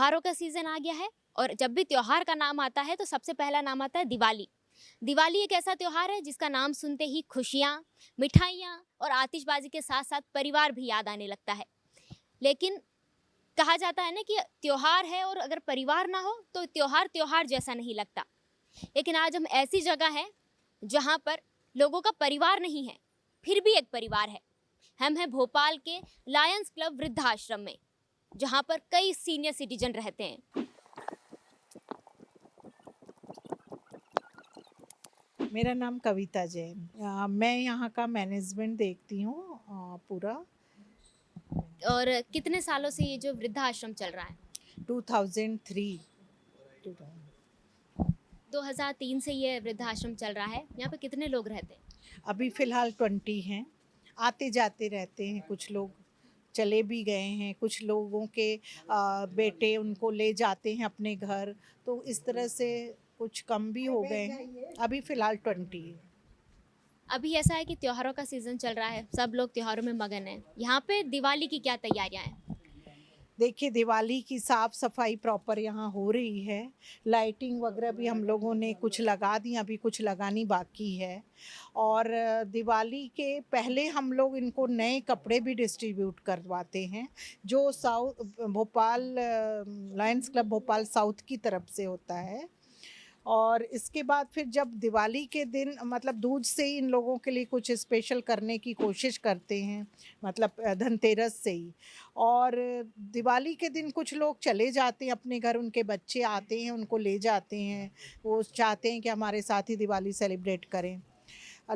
त्योहारों का सीज़न आ गया है और जब भी त्योहार का नाम आता है तो सबसे पहला नाम आता है दिवाली। दिवाली एक ऐसा त्योहार है जिसका नाम सुनते ही खुशियाँ, मिठाइयाँ और आतिशबाजी के साथ-साथ परिवार भी याद आने लगता है। लेकिन कहा जाता है ना कि त्योहार है और अगर परिवार ना हो तो त्योहार त्योहार जैसा नहीं लगता। लेकिन आज हम ऐसी जगह हैं जहाँ पर लोगों का परिवार नहीं है, फिर भी एक परिवार है। हम हैं भोपाल के लायंस क्लब वृद्धाश्रम में, जहाँ पर कई सीनियर सिटीजन रहते हैं। मेरा नाम कविता जैन। मैं यहाँ का मैनेजमेंट देखती हूँ पूरा। और कितने सालों से ये जो वृद्धाश्रम चल रहा है? 2003 2003 से ये वृद्धाश्रम चल रहा है। यहाँ पे कितने लोग रहते हैं? अभी फ़िलहाल 20 हैं। आते जाते रहते हैं, कुछ लोग चले भी गए हैं, कुछ लोगों के बेटे उनको ले जाते हैं अपने घर, तो इस तरह से कुछ कम भी हो गए हैं। अभी फ़िलहाल 20 है। अभी ऐसा है कि त्योहारों का सीज़न चल रहा है, सब लोग त्योहारों में मगन हैं। यहाँ पे दिवाली की क्या तैयारियाँ हैं? देखिए, दिवाली की साफ सफाई प्रॉपर यहाँ हो रही है। लाइटिंग वगैरह भी हम लोगों ने कुछ लगा दी, अभी कुछ लगानी बाकी है। और दिवाली के पहले हम लोग इनको नए कपड़े भी डिस्ट्रीब्यूट करवाते हैं, जो Bhopal Lions club Bhopal south की तरफ से होता है। और इसके बाद फिर जब दिवाली के दिन मतलब दूध से ही इन लोगों के लिए कुछ स्पेशल करने की कोशिश करते हैं, मतलब धनतेरस से ही। और दिवाली के दिन कुछ लोग चले जाते हैं अपने घर, उनके बच्चे आते हैं, उनको ले जाते हैं। वो चाहते हैं कि हमारे साथ ही दिवाली सेलिब्रेट करें।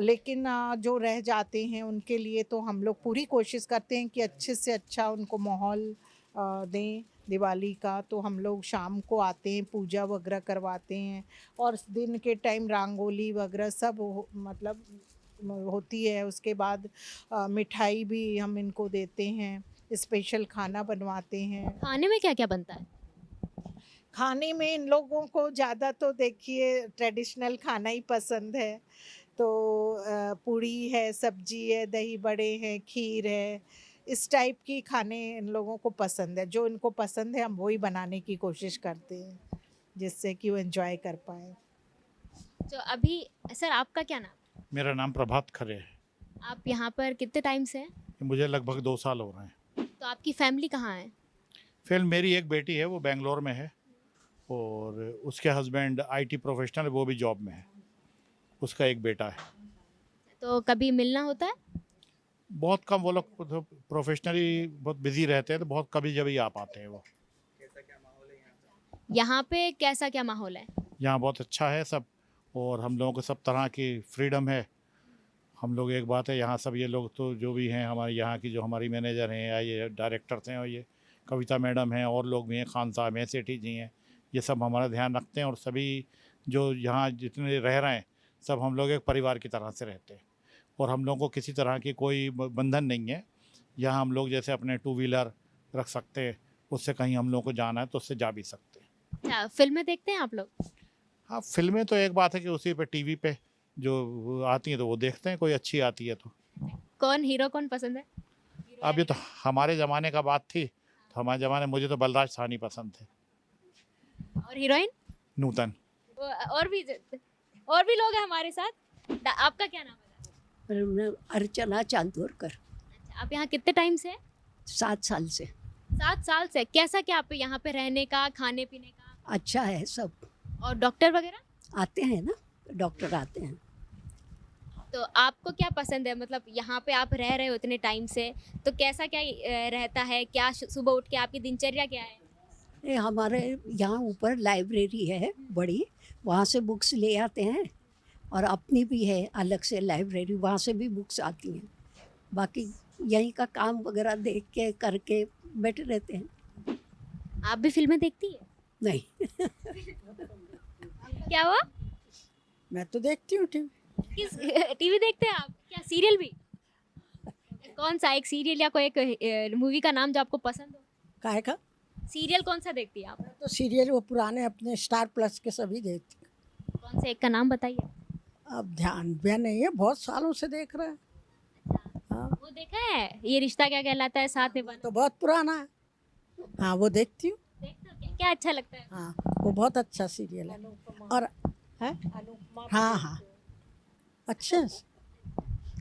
लेकिन जो रह जाते हैं उनके लिए तो हम लोग पूरी कोशिश करते हैं कि अच्छे से अच्छा उनको माहौल दें दिवाली का। तो हम लोग शाम को आते हैं, पूजा वगैरह करवाते हैं, और दिन के टाइम रंगोली वगैरह सब मतलब होती है। उसके बाद मिठाई भी हम इनको देते हैं, स्पेशल खाना बनवाते हैं। खाने में क्या-क्या बनता है? खाने में इन लोगों को ज़्यादा तो देखिए ट्रेडिशनल खाना ही पसंद है। तो पूड़ी है, सब्जी है, दही बड़े हैं, खीर है, इस टाइप की खाने इन लोगों को पसंद है। जो इनको पसंद है हम वही बनाने की कोशिश करते हैं, जिससे कि वो एंजॉय कर पाए। तो अभी सर आपका क्या नाम? मेरा नाम प्रभात खरे है। आप यहाँ पर कितने टाइम से हैं? मुझे लगभग 2 साल हो रहे हैं। तो आपकी फैमिली कहाँ है? फिर मेरी एक बेटी है, वो बेंगलोर में है, और उसके हस्बैंड आईटी प्रोफेशनल है, वो भी जॉब में है। उसका एक बेटा है। तो कभी मिलना होता है? बहुत कम, वो लोग तो प्रोफेशनली बहुत बिजी रहते हैं, तो बहुत कभी जब ही आ पाते हैं वो। यहाँ पे कैसा क्या माहौल है? यहाँ बहुत अच्छा है सब, और हम लोगों को सब तरह की फ्रीडम है। हम लोग, एक बात है, यहाँ सब ये लोग तो जो भी हैं हमारे यहाँ की, जो हमारी मैनेजर हैं या ये डायरेक्टर्स हैं, और ये कविता मैडम हैं, और लोग भी हैं, खान साहब हैं, सेठी जी हैं, ये सब हमारा ध्यान रखते हैं। और सभी जो यहाँ जितने रह रहे हैं, सब हम लोग एक परिवार की तरह से रहते हैं, और हम लोगों को किसी तरह की कोई बंधन नहीं है। यहाँ हम लोग जैसे अपने 2 व्हीलर रख सकते हैं, उससे कहीं हम लोगों को जाना है तो उससे जा भी सकते हैं। अच्छा, फ़िल्में देखते हैं आप लोग? हाँ, फिल्में तो एक बात है कि उसी पे टीवी पे जो आती हैं तो वो देखते हैं, कोई अच्छी आती है तो। कौन हीरो कौन पसंद है? अब ये तो हमारे ज़माने का बात थी, तो हमारे ज़माने में मुझे तो बलराज साहनी पसंद थे। और हीरोइन? नूतन। और भी लोग हैं हमारे साथ। आपका क्या नाम है? मेरा नाम अर्चना चांदोरकर। अच्छा, आप यहाँ कितने टाइम से हैं? 7 साल से। 7 साल से। कैसा क्या आप यहाँ पे रहने का, खाने पीने का? अच्छा है सब। और डॉक्टर वगैरह? आते हैं ना, डॉक्टर आते हैं। तो आपको क्या पसंद है? मतलब यहाँ पे आप रह रहे हो इतने टाइम से, तो कैसा क्या रहता है? क्या सुबह उठ के आपकी दिनचर्या क्या है? ये हमारे यहाँ ऊपर लाइब्रेरी है बड़ी, वहाँ से बुक्स ले आते हैं, और अपनी भी है अलग से लाइब्रेरी, वहाँ से भी बुक्स आती हैं। बाकी यहीं का काम वगैरह देख के करके बैठे रहते हैं। आप भी फिल्में देखती है? नहीं क्या हुआ? मैं तो देखती हूँ टीवी। किस टीवी देखते हैं आप? क्या सीरियल भी? कौन सा एक सीरियल या कोई एक मूवी का नाम जो आपको पसंद हो? काहे का? सीरियल कौन सा देखती है आप? मैं तो सीरियल वो पुराने अपने स्टार प्लस के सभी देखती हूँ। कौन से एक का नाम बताइए? अब ध्यान भी नहीं है, बहुत सालों से देख रहे हैं। हाँ, वो देखा है ये रिश्ता क्या कहलाता है, साथ निभाना? तो बहुत पुराना है। हाँ, वो देखती हूँ। देखते हो क्या क्या अच्छा लगता है? हाँ, वो बहुत अच्छा सीरियल है। और है हाँ हाँ अच्छे हैं।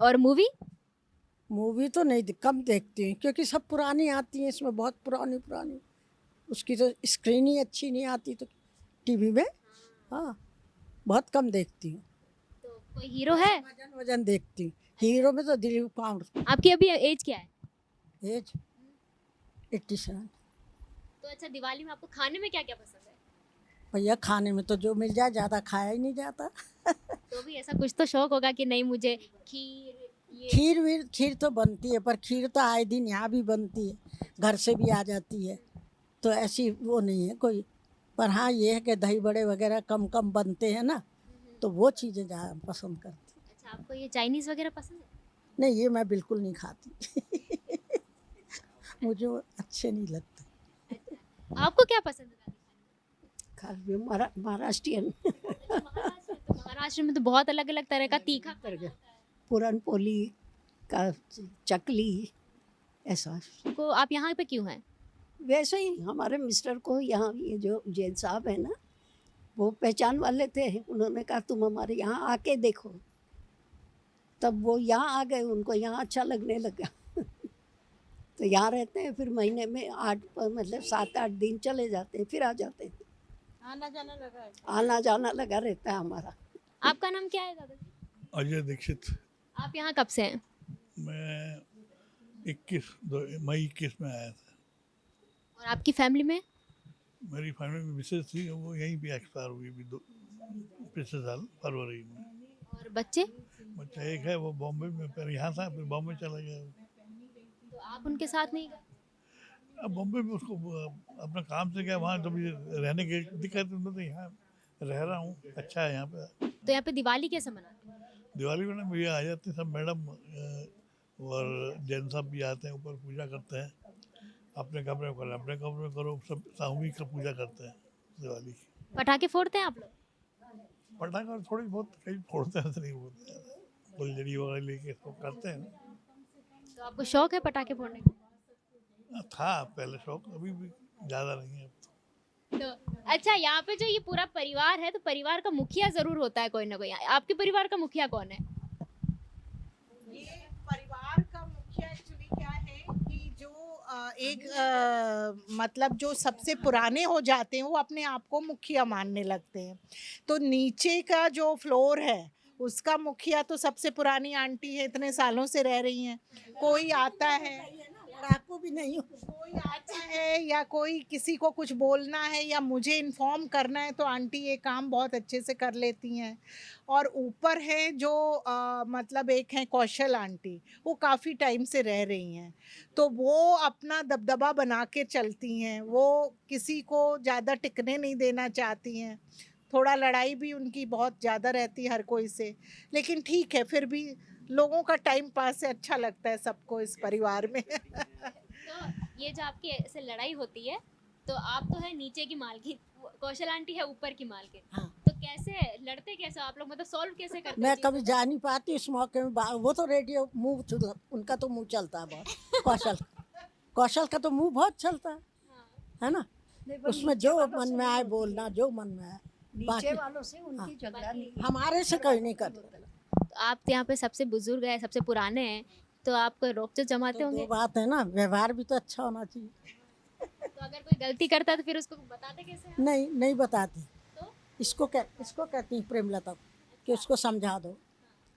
और मूवी? मूवी तो नहीं कम देखती हूँ क्योंकि सब पुरानी आती हैं इसमें, बहुत पुरानी पुरानी। उसकी तो स्क्रीन ही अच्छी नहीं आती तो टीवी में। हाँ, बहुत कम देखती हूँ। तो कोई हीरो है? वजन वजन देखती हूँ। हीरो में तो दिलीप कुमार। आपकी अभी एज क्या है? एज 87। तो अच्छा, दिवाली में आपको खाने में क्या क्या पसंद है? भैया खाने में तो जो मिल जाए, ज़्यादा खाया ही नहीं जाता। तो भी ऐसा कुछ तो शौक होगा कि नहीं मुझे खीर ये। खीर तो बनती है, पर खीर तो आए दिन यहाँ भी बनती है, घर से भी आ जाती है, तो ऐसी वो नहीं है कोई। पर हाँ, ये है कि दही बड़े वगैरह कम कम बनते हैं ना, तो वो चीज़ें ज़्यादा पसंद करती हूँ। अच्छा, आपको ये चाइनीज वगैरह पसंद है? नहीं, ये मैं बिल्कुल नहीं खाती। मुझे वो अच्छे नहीं लगते। आपको क्या पसंद है? खास भी महाराष्ट्रियन अच्छा, महाराष्ट्र में तो बहुत अलग अलग तरह का तीखा खाना होता है। पुरन पोली का चकली ऐसा। तो आप यहाँ पे क्यों हैं? वैसे ही हमारे मिस्टर को यहाँ ये जो जैन साहब है ना, वो पहचान वाले थे, उन्होंने कहा तुम हमारे यहाँ आके देखो, तब वो यहाँ आ गए, उनको यहाँ अच्छा लगने लगा। तो यहाँ रहते हैं, फिर महीने में 7-8 दिन चले जाते हैं, फिर आ जाते हैं। आना जाना लगा रहता है हमारा। आपका नाम क्या है दादाजी? अजय दीक्षित। आप यहाँ कब से हैं? मैं 21 में आया था। और आपकी फैमिली में? मेरी फैमिली में मिसेज थी, वो यहीं पे एक्सपायर हुई अभी पिछले साल फरवरी में। और बच्चे? बच्चा एक है, वो बॉम्बे में, पहले यहाँ था, फिर बॉम्बे चला गया। तो आप उनके साथ नहीं गए? अब बॉम्बे में उसको अपना काम से गया, वहाँ जब रहने की दिक्कत है तो यहाँ रह रहा हूँ, अच्छा है यहाँ पे। तो यहाँ पे दिवाली कैसे मनाते हैं? दिवाली में ना भैया आ जाते हैं सब मैडम, और जैन साहब भी आते हैं, ऊपर पूजा करते हैं। अपने कमरे में करो, सब सामूहिक पूजा करते हैं दिवाली की। पटाखे फोड़ते हैं आप लोग? पटाखा थोड़ी बहुत कहीं फोड़ते हैं, नहीं फोड़ते हैं, फुलझड़ी वगैरह लेके सब करते हैं। तो आपको शौक है पटाखे फोड़ने का? था पहले शौक, अभी भी ज़्यादा नहीं है। तो अच्छा, यहाँ पे जो ये पूरा परिवार है, तो परिवार का मुखिया जरूर होता है कोई ना कोई। आपके परिवार का मुखिया कौन है? ये परिवार का मुखिया एक्चुअली क्या है कि जो मतलब जो सबसे पुराने हो जाते हैं वो अपने आप को मुखिया मानने लगते हैं। तो नीचे का जो फ्लोर है उसका मुखिया तो सबसे पुरानी आंटी है, इतने सालों से रह रही हैं। कोई आता है, लड़ाकू भी नहीं हूँ। कोई आता है या कोई किसी को कुछ बोलना है या मुझे इन्फॉर्म करना है तो आंटी ये काम बहुत अच्छे से कर लेती हैं। और ऊपर है जो मतलब एक है कौशल आंटी, वो काफ़ी टाइम से रह रही हैं, तो वो अपना दबदबा बना के चलती हैं। वो किसी को ज़्यादा टिकने नहीं देना चाहती हैं। थोड़ा लड़ाई भी उनकी बहुत ज़्यादा रहती है हर कोई से, लेकिन ठीक है, फिर भी लोगों का टाइम पास है, अच्छा लगता है सबको इस परिवार में। तो ये जो आपकी ऐसे लड़ाई होती है, तो आप तो है नीचे की मालकिन, कौशल आंटी है ऊपर की मालकिन। हाँ। तो कैसे लड़ते, कैसे आप लोग, मतलब सॉल्व कैसे करते मैं हैं कभी जा नहीं पाती इस मौके में। वो तो रेडियो मुंह, उनका तो मुंह चलता है बहुत। कौशल का तो मुंह बहुत चलता है ना। उसमें जो मन में आए बोलना, जो मन में आए। नीचे वालों से उनकी झगड़ा नहीं। हमारे से कोई नहीं करता। तो आप यहाँ पे सबसे बुजुर्ग है, सबसे पुराने हैं, तो आप रोक जो जमाते तो होंगे। दो बात है ना, व्यवहार भी तो अच्छा होना चाहिए। तो अगर कोई गलती करता है तो फिर उसको बताते कैसे हैं? नहीं बताती। तो इसको कहती हैं प्रेमलता कि उसको समझा दो।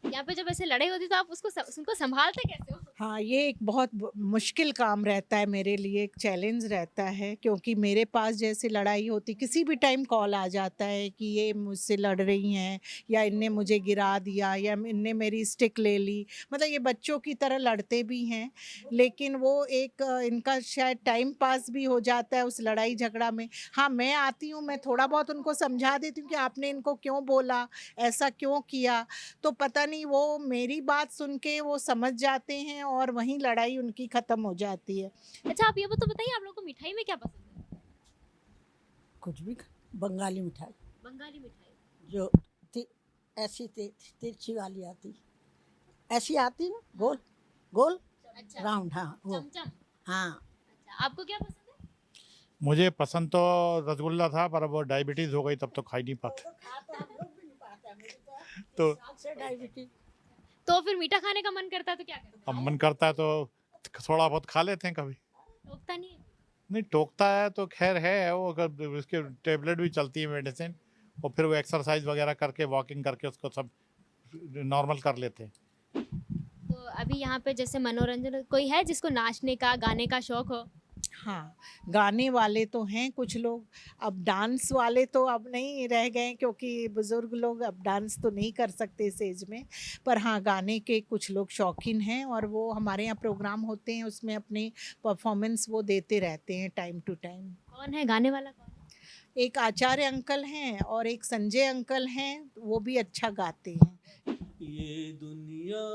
यहाँ पे जब ऐसे लड़ाई होती तो आप उनको संभालते कैसे हो? हाँ, ये एक बहुत मुश्किल काम रहता है मेरे लिए, एक चैलेंज रहता है, क्योंकि मेरे पास जैसे लड़ाई होती, किसी भी टाइम कॉल आ जाता है कि ये मुझसे लड़ रही हैं, या इनने मुझे गिरा दिया, या इनने मेरी स्टिक ले ली। मतलब ये बच्चों की तरह लड़ते भी हैं, लेकिन वो एक इनका शायद टाइम पास भी हो जाता है उस लड़ाई झगड़ा में। हाँ, मैं आती हूँ, मैं थोड़ा बहुत उनको समझा देती हूँ कि आपने इनको क्यों बोला, ऐसा क्यों किया, तो पता नहीं वो मेरी बात सुन के वो समझ जाते हैं और वहीं लड़ाई उनकी खत्म हो जाती है। अच्छा, आप ये तो बताइए, आप लोगों को मिठाई में क्या पसंद है? कुछ भी बंगाली मिठाई, बंगाली मिठाई। जो ऐसी तिरछी वाली आती, ऐसी आती ना, गोल अच्छा, राउंड। हाँ वो। चमचम। हाँ, अच्छा, आपको क्या पसंद है? मुझे पसंद तो रसगुल्ला था, पर अब वो डायबिटीज़ हो गई तब तो खा ही नहीं पाते। तो से डायबिटीज तो फिर मीठा खाने का मन करता है तो क्या करते अब मन करता है तो थोड़ा बहुत खा लेते हैं कभी। हैं? टोकता नहीं है? नहीं टोकता है तो खैर है, वो अगर उसके टेबलेट भी चलती है मेडिसिन, और फिर वो एक्सरसाइज वगैरह करके वॉकिंग करके उसको सब नॉर्मल कर लेते हैं। तो अभी यहाँ पे जैसे मनोरंजन कोई है जिसको नाचने का गाने का शौक हो? हाँ, गाने वाले तो हैं कुछ लोग। अब डांस वाले तो अब नहीं रह गए, क्योंकि बुज़ुर्ग लोग अब डांस तो नहीं कर सकते इस एज में। पर हाँ, गाने के कुछ लोग शौकीन हैं, और वो हमारे यहाँ प्रोग्राम होते हैं, उसमें अपनी परफॉर्मेंस वो देते रहते हैं टाइम टू टाइम। कौन है गाने वाला कौन है? एक आचार्य अंकल हैं और एक संजय अंकल हैं, वो भी अच्छा गाते हैं। ये दुनिया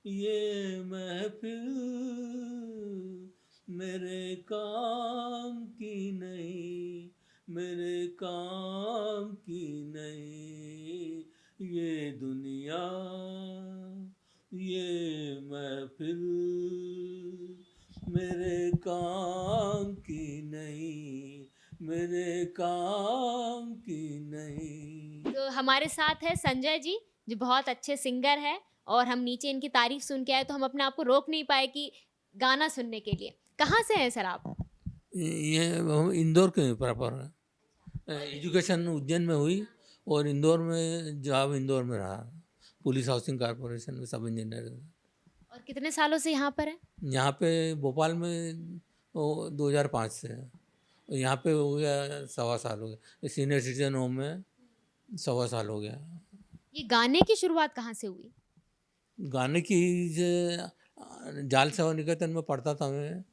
ये महफिल मेरे काम की नहीं, मेरे काम की नहीं। ये दुनिया ये महफिल मेरे काम की नहीं, मेरे काम की नहीं। तो हमारे साथ है संजय जी, जो बहुत अच्छे सिंगर है, और हम नीचे इनकी तारीफ सुन के आए तो हम अपने आप को रोक नहीं पाए कि गाना सुनने के लिए। कहाँ से हैं सर आप? ये हम इंदौर के प्रॉपर हैं। एजुकेशन उज्जैन में हुई और इंदौर में जॉब इंदौर में रहा, पुलिस हाउसिंग कॉरपोरेशन में सब इंजीनियर। और कितने सालों से यहाँ पर है? यहाँ पे भोपाल में 2005 से है, और यहाँ पे हो गया 1.25 साल हो गया। सीनियर सिटीजन होम में 1.25 साल हो गया। ये गाने की शुरुआत कहाँ से हुई? गाने की जाल सेवा निकेतन में पढ़ता था मैं,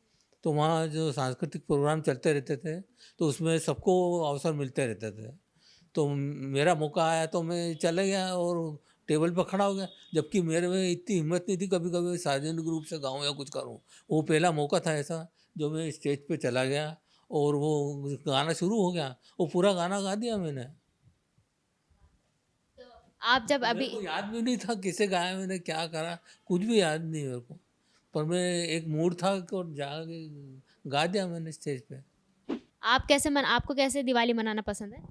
तो वहाँ जो सांस्कृतिक प्रोग्राम चलते रहते थे तो उसमें सबको अवसर मिलते रहते थे। तो मेरा मौका आया तो मैं चले गया और टेबल पर खड़ा हो गया, जबकि मेरे में इतनी हिम्मत नहीं थी कभी कभी सार्वजनिक रूप से गाऊँ या कुछ करूँ। वो पहला मौका था ऐसा जो मैं स्टेज पे चला गया और वो गाना शुरू हो गया, वो पूरा गाना गा दिया मैंने। आप जब मेरे अभी को याद भी नहीं था किसे गाया मैंने, क्या करा, कुछ भी याद नहीं मेरे को, पर मैं एक मूड था और जाके गा दिया मैंने स्टेज पे। आपको कैसे दिवाली मनाना पसंद है?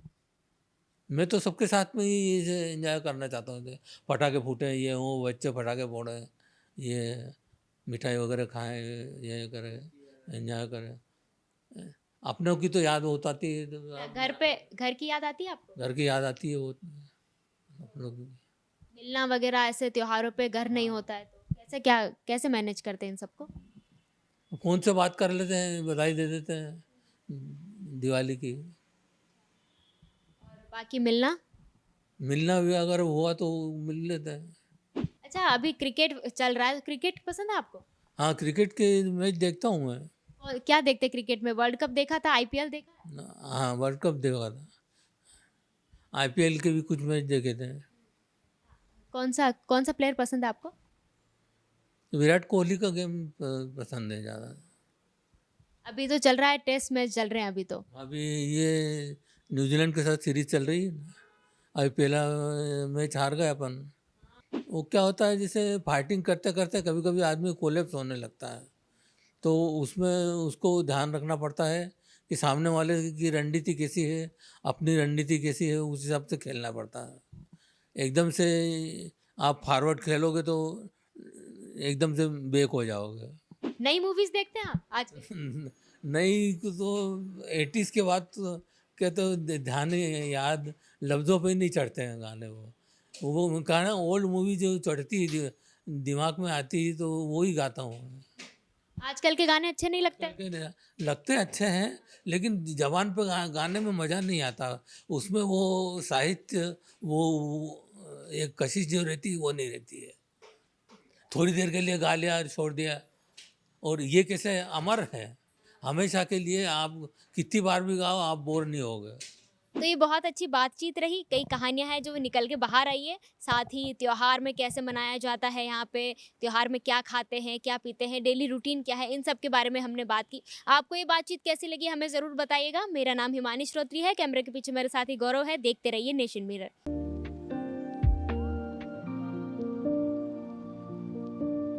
मैं तो सबके साथ में ही इसे एंजॉय करना चाहता हूँ कि पटाखे फूटे, ये हो, बच्चे पटाखे फोड़े, ये मिठाई वगैरह खाएं, ये करें, एंजॉय करें। अपनों की तो याद होता थी, तो घर की याद आती है आपको? घर की याद आती है वो अपनों की। मिलना वगैरह ऐसे त्योहारों पे घर नहीं होता है तो कैसे मैनेज करते हैं इन सबको? फ़ोन से बात कर लेते हैं, बधाई दे देते हैं दिवाली की। और बाकी मिलना भी अगर हुआ तो मिल लेते हैं। अच्छा, अभी क्रिकेट चल रहा है, तो क्रिकेट पसंद है आपको? हाँ, क्रिकेट के मैच देखता हूँ मैं। और क्या देखते हैं क्रिकेट में? वर्ल्ड कप देखा था, आईपीएल देखा है? हाँ, वर्ल्ड कप देखा था, आईपीएल के भी कुछ मैच देखे थे। कौन सा प्लेयर पसंद है आपको? विराट कोहली का गेम पसंद है ज़्यादा। अभी तो चल रहा है, टेस्ट मैच चल रहे हैं अभी तो। अभी ये न्यूजीलैंड के साथ सीरीज चल रही है, अभी पहला मैच हार गए अपन। वो क्या होता है, जैसे फाइटिंग करते करते कभी कभी आदमी कोलैप्स होने लगता है, तो उसमें उसको ध्यान रखना पड़ता है कि सामने वाले की रणनीति कैसी है, अपनी रणनीति कैसी है, उस हिसाब से खेलना पड़ता है। एकदम से आप फॉरवर्ड खेलोगे तो एकदम से बैक हो जाओगे। नई मूवीज देखते हैं आप आज? नहीं तो 80s के बाद तो क्या, तो ध्यान याद लफ्ज़ों पे नहीं चढ़ते हैं गाने। वो कहना ओल्ड मूवी जो चढ़ती है दिमाग में आती है तो वो ही गाता हूँ। आजकल के गाने अच्छे नहीं लगते? लगते अच्छे हैं, लेकिन जबान पे गाने में मज़ा नहीं आता, उसमें वो साहित्य, वो एक कशिश जो रहती है वो नहीं रहती है। थोड़ी देर के लिए गा लिया, छोड़ दिया, और ये कैसे अमर है, हमेशा के लिए। आप कितनी बार भी गाओ आप बोर नहीं होगे। तो ये बहुत अच्छी बातचीत रही, कई कहानियां हैं जो निकल के बाहर आई है, साथ ही त्योहार में कैसे मनाया जाता है, यहाँ पे त्योहार में क्या खाते हैं, क्या पीते हैं, डेली रूटीन क्या है, इन सब के बारे में हमने बात की। आपको ये बातचीत कैसी लगी हमें ज़रूर बताइएगा। मेरा नाम हिमानी श्रोत्री है, कैमरे के पीछे मेरे साथी गौरव है। देखते रहिए नेशन मिरर।